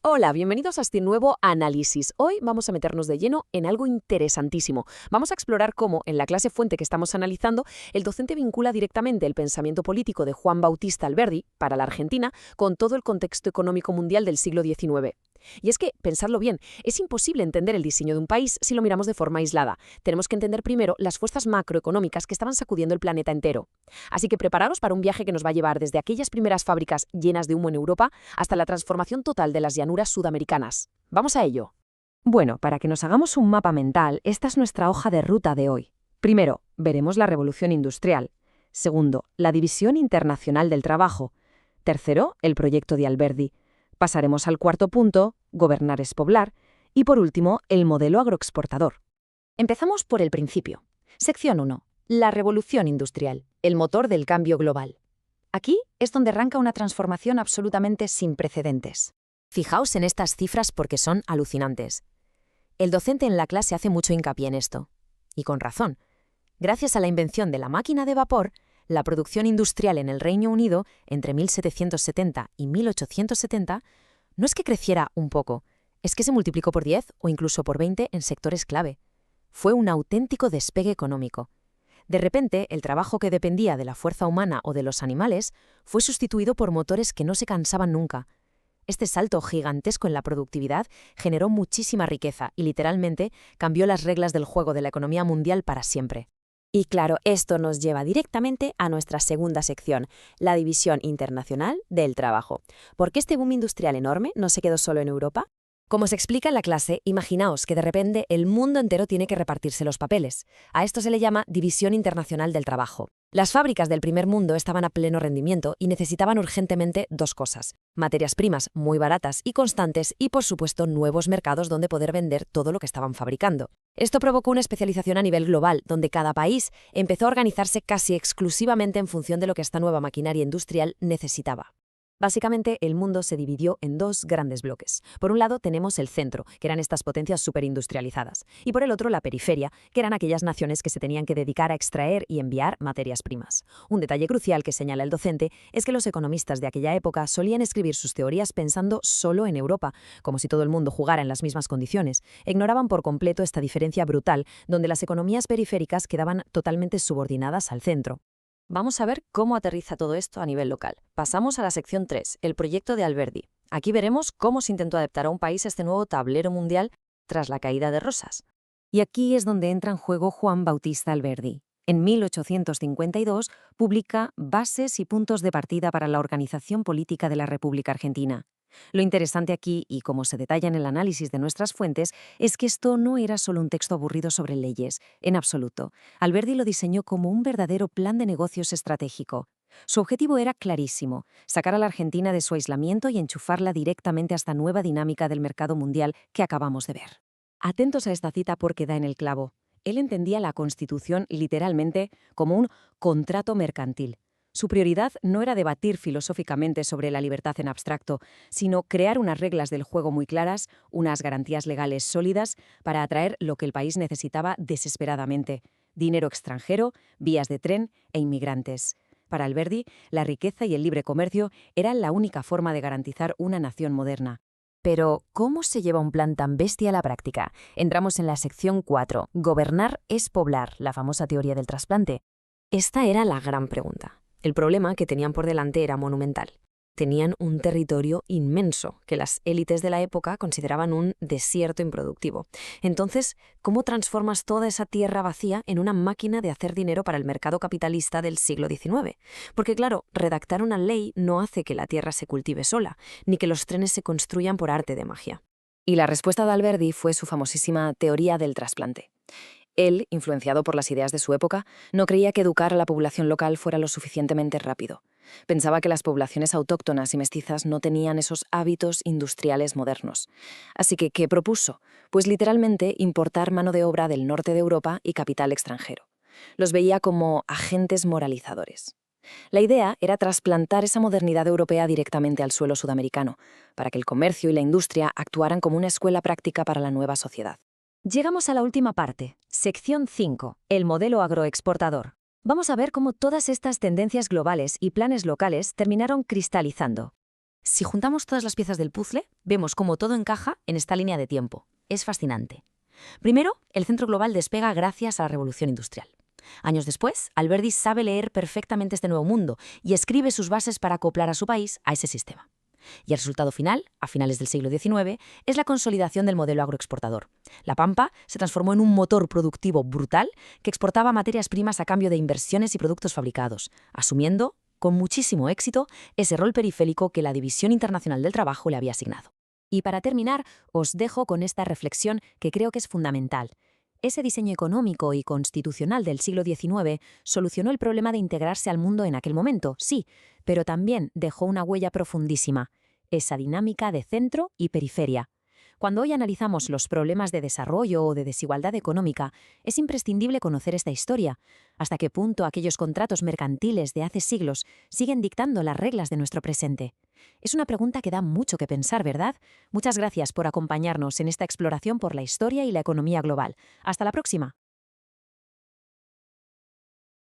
Hola, bienvenidos a este nuevo análisis. Hoy vamos a meternos de lleno en algo interesantísimo. Vamos a explorar cómo, en la clase fuente que estamos analizando, el docente vincula directamente el pensamiento político de Juan Bautista Alberdi para la Argentina con todo el contexto económico mundial del siglo XIX. Y es que, pensadlo bien, es imposible entender el diseño de un país si lo miramos de forma aislada. Tenemos que entender primero las fuerzas macroeconómicas que estaban sacudiendo el planeta entero. Así que prepararos para un viaje que nos va a llevar desde aquellas primeras fábricas llenas de humo en Europa hasta la transformación total de las llanuras sudamericanas. ¡Vamos a ello! Bueno, para que nos hagamos un mapa mental, esta es nuestra hoja de ruta de hoy. Primero, veremos la revolución industrial. Segundo, la división internacional del trabajo. Tercero, el proyecto de Alberdi. Pasaremos al cuarto punto, gobernar es poblar. Y por último, el modelo agroexportador. Empezamos por el principio. Sección 1. La revolución industrial, el motor del cambio global. Aquí es donde arranca una transformación absolutamente sin precedentes. Fijaos en estas cifras porque son alucinantes. El docente en la clase hace mucho hincapié en esto. Y con razón. Gracias a la invención de la máquina de vapor, la producción industrial en el Reino Unido, entre 1770 y 1870, no es que creciera un poco, es que se multiplicó por 10 o incluso por 20 en sectores clave. Fue un auténtico despegue económico. De repente, el trabajo que dependía de la fuerza humana o de los animales fue sustituido por motores que no se cansaban nunca. Este salto gigantesco en la productividad generó muchísima riqueza y literalmente cambió las reglas del juego de la economía mundial para siempre. Y claro, esto nos lleva directamente a nuestra segunda sección, la división internacional del trabajo. ¿Por qué este boom industrial enorme no se quedó solo en Europa? Como se explica en la clase, imaginaos que de repente el mundo entero tiene que repartirse los papeles. A esto se le llama división internacional del trabajo. Las fábricas del primer mundo estaban a pleno rendimiento y necesitaban urgentemente dos cosas: materias primas muy baratas y constantes y, por supuesto, nuevos mercados donde poder vender todo lo que estaban fabricando. Esto provocó una especialización a nivel global, donde cada país empezó a organizarse casi exclusivamente en función de lo que esta nueva maquinaria industrial necesitaba. Básicamente, el mundo se dividió en dos grandes bloques. Por un lado tenemos el centro, que eran estas potencias superindustrializadas, y por el otro la periferia, que eran aquellas naciones que se tenían que dedicar a extraer y enviar materias primas. Un detalle crucial que señala el docente es que los economistas de aquella época solían escribir sus teorías pensando solo en Europa, como si todo el mundo jugara en las mismas condiciones. Ignoraban por completo esta diferencia brutal, donde las economías periféricas quedaban totalmente subordinadas al centro. Vamos a ver cómo aterriza todo esto a nivel local. Pasamos a la sección 3, el proyecto de Alberdi. Aquí veremos cómo se intentó adaptar a un país a este nuevo tablero mundial tras la caída de Rosas. Y aquí es donde entra en juego Juan Bautista Alberdi. En 1852 publica Bases y puntos de partida para la organización política de la República Argentina. Lo interesante aquí, y como se detalla en el análisis de nuestras fuentes, es que esto no era solo un texto aburrido sobre leyes, en absoluto. Alberdi lo diseñó como un verdadero plan de negocios estratégico. Su objetivo era clarísimo: sacar a la Argentina de su aislamiento y enchufarla directamente a esta nueva dinámica del mercado mundial que acabamos de ver. Atentos a esta cita porque da en el clavo. Él entendía la Constitución literalmente como un contrato mercantil. Su prioridad no era debatir filosóficamente sobre la libertad en abstracto, sino crear unas reglas del juego muy claras, unas garantías legales sólidas para atraer lo que el país necesitaba desesperadamente: dinero extranjero, vías de tren e inmigrantes. Para Alberdi, la riqueza y el libre comercio eran la única forma de garantizar una nación moderna. Pero, ¿cómo se lleva un plan tan bestia a la práctica? Entramos en la sección 4, gobernar es poblar, la famosa teoría del trasplante. Esta era la gran pregunta. El problema que tenían por delante era monumental. Tenían un territorio inmenso que las élites de la época consideraban un desierto improductivo. Entonces, ¿cómo transformas toda esa tierra vacía en una máquina de hacer dinero para el mercado capitalista del siglo XIX? Porque claro, redactar una ley no hace que la tierra se cultive sola, ni que los trenes se construyan por arte de magia. Y la respuesta de Alberdi fue su famosísima teoría del trasplante. Él, influenciado por las ideas de su época, no creía que educar a la población local fuera lo suficientemente rápido. Pensaba que las poblaciones autóctonas y mestizas no tenían esos hábitos industriales modernos. Así que, ¿qué propuso? Pues literalmente importar mano de obra del norte de Europa y capital extranjero. Los veía como agentes moralizadores. La idea era trasplantar esa modernidad europea directamente al suelo sudamericano, para que el comercio y la industria actuaran como una escuela práctica para la nueva sociedad. Llegamos a la última parte, sección 5, el modelo agroexportador. Vamos a ver cómo todas estas tendencias globales y planes locales terminaron cristalizando. Si juntamos todas las piezas del puzzle, vemos cómo todo encaja en esta línea de tiempo. Es fascinante. Primero, el centro global despega gracias a la revolución industrial. Años después, Alberdi sabe leer perfectamente este nuevo mundo y escribe sus bases para acoplar a su país a ese sistema. Y el resultado final, a finales del siglo XIX, es la consolidación del modelo agroexportador. La Pampa se transformó en un motor productivo brutal que exportaba materias primas a cambio de inversiones y productos fabricados, asumiendo, con muchísimo éxito, ese rol periférico que la División Internacional del Trabajo le había asignado. Y para terminar, os dejo con esta reflexión que creo que es fundamental. Ese diseño económico y constitucional del siglo XIX solucionó el problema de integrarse al mundo en aquel momento, sí, pero también dejó una huella profundísima, esa dinámica de centro y periferia. Cuando hoy analizamos los problemas de desarrollo o de desigualdad económica, es imprescindible conocer esta historia. ¿Hasta qué punto aquellos contratos mercantiles de hace siglos siguen dictando las reglas de nuestro presente? Es una pregunta que da mucho que pensar, ¿verdad? Muchas gracias por acompañarnos en esta exploración por la historia y la economía global. Hasta la próxima.